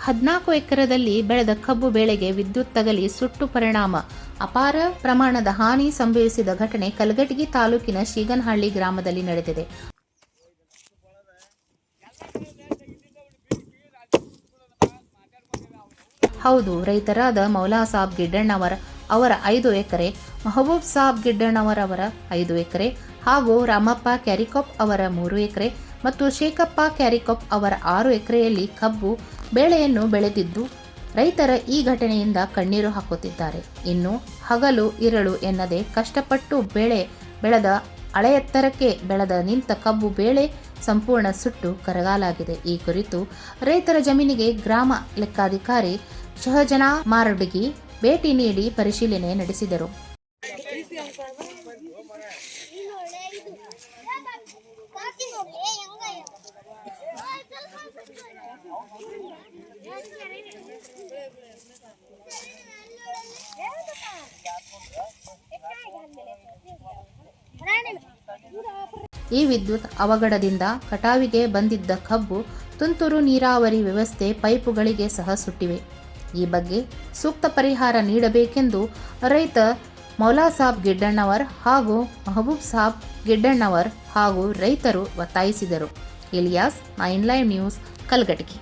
14 ಎಕರೆದಲ್ಲಿ ಬೆಳೆದ ಕಬ್ಬು ಬೆಳೆಗೆ ವಿದ್ಯುತ್ ತಗಲಿ ಸುಟ್ಟು ಪರಿಣಾಮ ಅಪಾರ ಪ್ರಮಾಣದ ಹಾನಿ ಸಂಭವಿಸಿದ ಘಟನೆ ಕಲಘಟಗಿ ತಾಲೂಕಿನ ಶೀಗನಹಳ್ಳಿ ಗ್ರಾಮದಲ್ಲಿ ನಡೆದಿದೆ. ಹೌದು, ರೈತರಾದ ಮೌಲಾ ಸಾಬ್ ಗಿಡ್ಡಣ್ಣವರ ಅವರ 5 ಎಕರೆ, ಮಹಬೂಬ್ ಸಾಬ್ ಗಿಡ್ಡಣ್ಣವರ ಅವರ 5 ಎಕರೆ ಹಾಗೂ ರಾಮಪ್ಪ ಕ್ಯಾರಿಕೊಪ್ ಅವರ 3 ಎಕರೆ ಮತ್ತು ಶೇಖಪ್ಪ ಕ್ಯಾರಿಕೊಪ್ ಅವರ 6 ಎಕರೆಯಲ್ಲಿ ಕಬ್ಬು ಬೆಳೆಯನ್ನು ಬೆಳೆದಿದ್ದು, ರೈತರ ಈ ಘಟನೆಯಿಂದ ಕಣ್ಣೀರು ಹಾಕುತ್ತಿದ್ದಾರೆ. ಇನ್ನು ಹಗಲು ಇರಳು ಎನ್ನದೆ ಕಷ್ಟಪಟ್ಟು ಬೆಳೆದ ಎತ್ತರಕ್ಕೆ ಬೆಳೆದ ನಿಂತ ಕಬ್ಬು ಬೆಳೆ ಸಂಪೂರ್ಣ ಸುಟ್ಟು ಕರಗಾಲಾಗಿದೆ. ಈ ಕುರಿತು ರೈತರ ಜಮೀನಿಗೆ ಗ್ರಾಮ ಲೆಕ್ಕಾಧಿಕಾರಿ ಶಹಜನಾ ಮಾರಡ್ಗಿ ಭೇಟಿ ನೀಡಿ ಪರಿಶೀಲನೆ ನಡೆಸಿದರು. ಈ ವಿದ್ಯುತ್ ಅವಘಡದಿಂದ ಕಟಾವಿಗೆ ಬಂದಿದ್ದ ಕಬ್ಬು, ತುಂತುರು ನೀರಾವರಿ ವ್ಯವಸ್ಥೆ ಪೈಪುಗಳಿಗೆ ಸಹ ಸುಟ್ಟಿವೆ. ಈ ಬಗ್ಗೆ ಸೂಕ್ತ ಪರಿಹಾರ ನೀಡಬೇಕೆಂದು ರೈತ ಮೌಲಾ ಸಾಬ್ ಗಿಡ್ಡಣ್ಣವರ್ ಹಾಗೂ ಮಹಬೂಬ್ ಸಾಬ್ ಗಿಡ್ಡಣ್ಣವರ್ ಹಾಗೂ ರೈತರು ಒತ್ತಾಯಿಸಿದರು. Ilyas, 9 live news, Kalghatgi.